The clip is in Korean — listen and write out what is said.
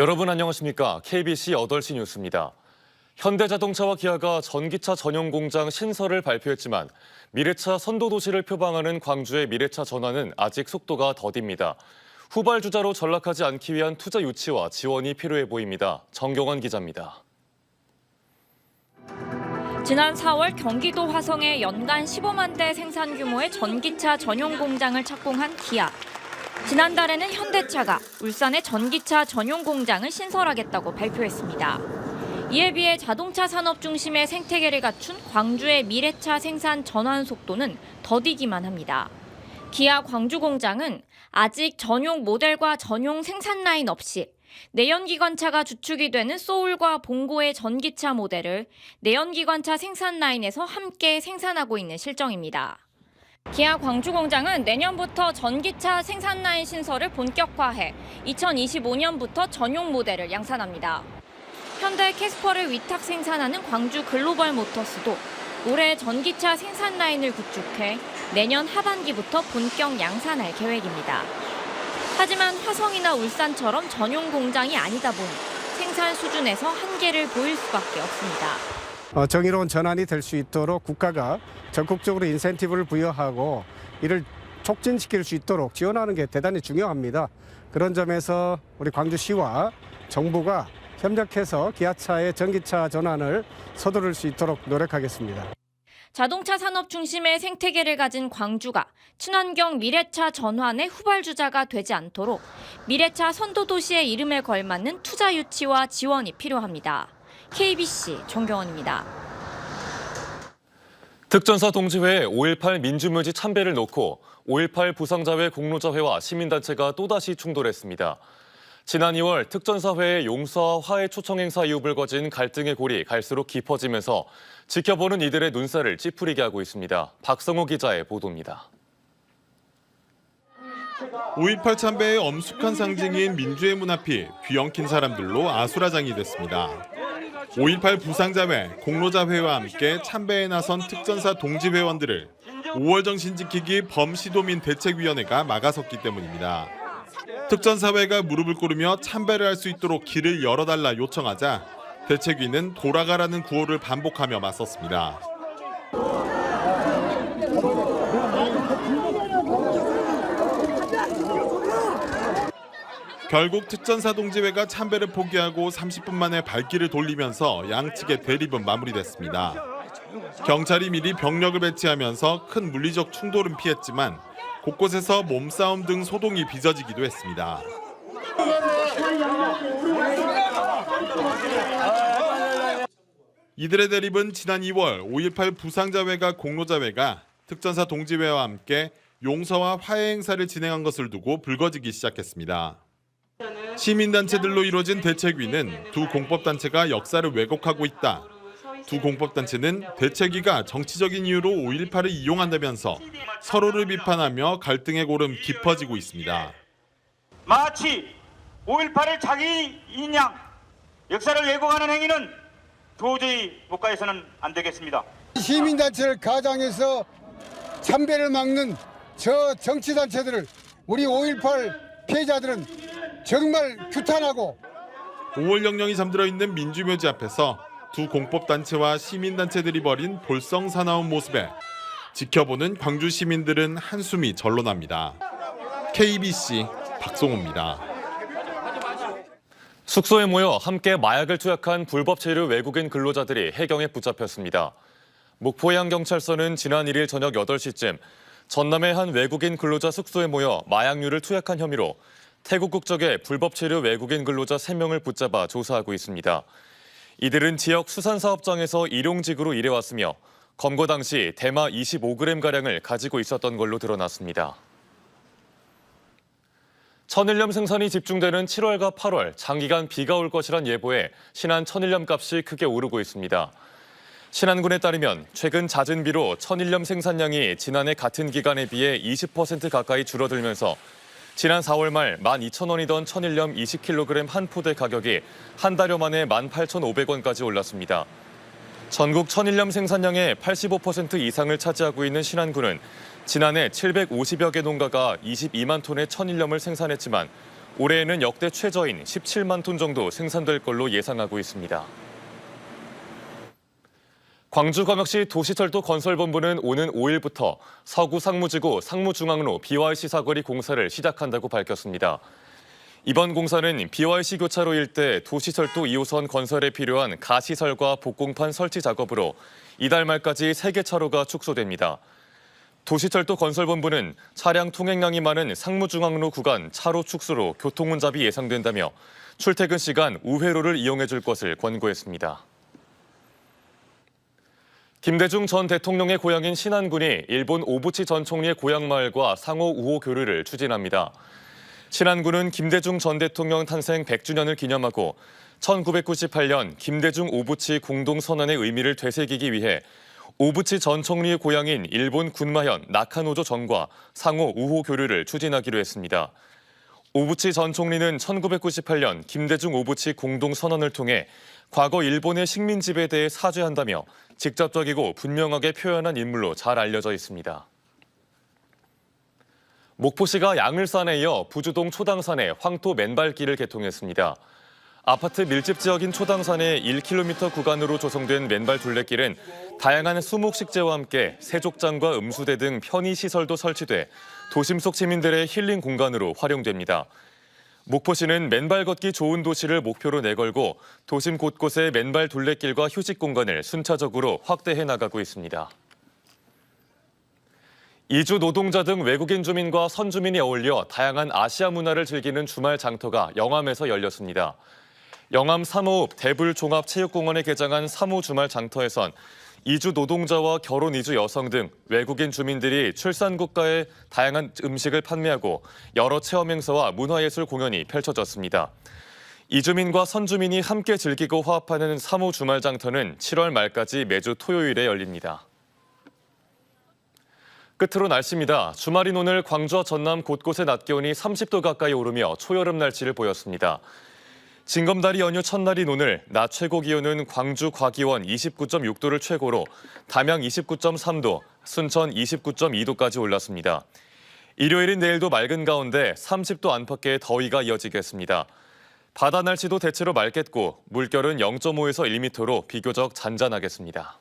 여러분 안녕하십니까? KBC 8시 뉴스입니다. 현대자동차와 기아가 전기차 전용 공장 신설을 발표했지만 미래차 선도도시를 표방하는 광주의 미래차 전환은 아직 속도가 더딥니다. 후발주자로 전락하지 않기 위한 투자 유치와 지원이 필요해 보입니다. 정경환 기자입니다. 지난 4월 경기도 화성에 연간 15만 대 생산 규모의 전기차 전용 공장을 착공한 기아. 지난달에는 현대차가 울산에 전기차 전용 공장을 신설하겠다고 발표했습니다. 이에 비해 자동차 산업 중심의 생태계를 갖춘 광주의 미래차 생산 전환 속도는 더디기만 합니다. 기아 광주 공장은 아직 전용 모델과 전용 생산 라인 없이 내연기관차가 주축이 되는 소울과 봉고의 전기차 모델을 내연기관차 생산 라인에서 함께 생산하고 있는 실정입니다. 기아 광주 공장은 내년부터 전기차 생산 라인 신설을 본격화해 2025년부터 전용 모델을 양산합니다. 현대 캐스퍼를 위탁 생산하는 광주 글로벌 모터스도 올해 전기차 생산 라인을 구축해 내년 하반기부터 본격 양산할 계획입니다. 하지만 화성이나 울산처럼 전용 공장이 아니다 보니 생산 수준에서 한계를 보일 수밖에 없습니다. 정의로운 전환이 될 수 있도록 국가가 적극적으로 인센티브를 부여하고 이를 촉진시킬 수 있도록 지원하는 게 대단히 중요합니다. 그런 점에서 우리 광주시와 정부가 협력해서 기아차의 전기차 전환을 서두를 수 있도록 노력하겠습니다. 자동차 산업 중심의 생태계를 가진 광주가 친환경 미래차 전환의 후발주자가 되지 않도록 미래차 선도도시의 이름에 걸맞는 투자 유치와 지원이 필요합니다. KBC 정경원입니다. 특전사 동지회에 5.18 민주묘지 참배를 놓고 5.18 부상자회 공로자회와 시민단체가 또다시 충돌했습니다. 지난 2월 특전사회의 용서와 화해 초청 행사 이후 불거진 갈등의 골이 갈수록 깊어지면서 지켜보는 이들의 눈살을 찌푸리게 하고 있습니다. 박성호 기자의 보도입니다. 5.18 참배의 엄숙한 상징인 민주의 문 앞이 귀 엉킨 사람들로 아수라장이 됐습니다. 5.18 부상자회, 공로자회와 함께 참배에 나선 특전사 동지회원들을 5월 정신 지키기 범시도민 대책위원회가 막아섰기 때문입니다. 특전사회가 무릎을 꿇으며 참배를 할 수 있도록 길을 열어달라 요청하자 대책위는 돌아가라는 구호를 반복하며 맞섰습니다. 결국 특전사 동지회가 참배를 포기하고 30분 만에 발길을 돌리면서 양측의 대립은 마무리됐습니다. 경찰이 미리 병력을 배치하면서 큰 물리적 충돌은 피했지만 곳곳에서 몸싸움 등 소동이 빚어지기도 했습니다. 이들의 대립은 지난 2월 5.18 부상자회가 공로자회가 특전사 동지회와 함께 용서와 화해 행사를 진행한 것을 두고 불거지기 시작했습니다. 시민단체들로 이루어진 대책위는 두 공법단체가 역사를 왜곡하고 있다. 두 공법단체는 대책위가 정치적인 이유로 5.18을 이용한다면서 서로를 비판하며 갈등의 골은 깊어지고 있습니다. 마치 5.18을 자기 인양, 역사를 왜곡하는 행위는 도저히 국가에서는 안 되겠습니다. 시민단체를 가장해서 참배를 막는 저 정치단체들을 우리 5.18 피해자들은 정말 규탄하고 5월 영령이 잠들어 있는 민주묘지 앞에서 두 공법단체와 시민단체들이 벌인 볼썽사나운 모습에 지켜보는 광주 시민들은 한숨이 절로 납니다. KBC 박성호입니다. 숙소에 모여 함께 마약을 투약한 불법 체류 외국인 근로자들이 해경에 붙잡혔습니다. 목포해양경찰서는 지난 1일 저녁 8시쯤 전남의 한 외국인 근로자 숙소에 모여 마약류를 투약한 혐의로 태국 국적의 불법 체류 외국인 근로자 3명을 붙잡아 조사하고 있습니다. 이들은 지역 수산사업장에서 일용직으로 일해왔으며 검거 당시 대마 25g가량을 가지고 있었던 걸로 드러났습니다. 천일염 생산이 집중되는 7월과 8월 장기간 비가 올 것이란 예보에 신안 천일염 값이 크게 오르고 있습니다. 신안군에 따르면 최근 잦은 비로 천일염 생산량이 지난해 같은 기간에 비해 20% 가까이 줄어들면서 지난 4월 말 12,000원이던 천일염 20kg 한 포대 가격이 한 달여 만에 18,500원까지 올랐습니다. 전국 천일염 생산량의 85% 이상을 차지하고 있는 신안군은 지난해 750여 개 농가가 22만 톤의 천일염을 생산했지만 올해에는 역대 최저인 17만 톤 정도 생산될 걸로 예상하고 있습니다. 광주광역시 도시철도 건설본부는 오는 5일부터 서구 상무지구 상무중앙로 BYC 사거리 공사를 시작한다고 밝혔습니다. 이번 공사는 BYC 교차로 일대 도시철도 2호선 건설에 필요한 가시설과 복공판 설치 작업으로 이달 말까지 3개 차로가 축소됩니다. 도시철도 건설본부는 차량 통행량이 많은 상무중앙로 구간 차로 축소로 교통 혼잡이 예상된다며 출퇴근 시간 우회로를 이용해 줄 것을 권고했습니다. 김대중 전 대통령의 고향인 신안군이 일본 오부치 전 총리의 고향마을과 상호 우호 교류를 추진합니다. 신안군은 김대중 전 대통령 탄생 100주년을 기념하고 1998년 김대중 오부치 공동선언의 의미를 되새기기 위해 오부치 전 총리의 고향인 일본 군마현 나카노조 정과 상호 우호 교류를 추진하기로 했습니다. 오부치 전 총리는 1998년 김대중 오부치 공동선언을 통해 과거 일본의 식민지배에 대해 사죄한다며 직접적이고 분명하게 표현한 인물로 잘 알려져 있습니다. 목포시가 양을산에 이어 부주동 초당산에 황토 맨발길을 개통했습니다. 아파트 밀집 지역인 초당산의 1km 구간으로 조성된 맨발 둘레길은 다양한 수목식재와 함께 세족장과 음수대 등 편의시설도 설치돼 도심 속 시민들의 힐링 공간으로 활용됩니다. 목포시는 맨발 걷기 좋은 도시를 목표로 내걸고 도심 곳곳에 맨발 둘레길과 휴식 공간을 순차적으로 확대해 나가고 있습니다. 이주 노동자 등 외국인 주민과 선주민이 어울려 다양한 아시아 문화를 즐기는 주말 장터가 영암에서 열렸습니다. 영암 3호읍 대불종합체육공원에 개장한 3호 주말 장터에선 이주 노동자와 결혼 이주 여성 등 외국인 주민들이 출산국가의 다양한 음식을 판매하고 여러 체험 행사와 문화예술 공연이 펼쳐졌습니다. 이주민과 선주민이 함께 즐기고 화합하는 3호 주말 장터는 7월 말까지 매주 토요일에 열립니다. 끝으로 날씨입니다. 주말인 오늘 광주와 전남 곳곳의 낮 기온이 30도 가까이 오르며 초여름 날씨를 보였습니다. 징검다리 연휴 첫날인 오늘 낮 최고 기온은 광주 과기원 29.6도를 최고로 담양 29.3도, 순천 29.2도까지 올랐습니다. 일요일인 내일도 맑은 가운데 30도 안팎의 더위가 이어지겠습니다. 바다 날씨도 대체로 맑겠고 물결은 0.5에서 1m로 비교적 잔잔하겠습니다.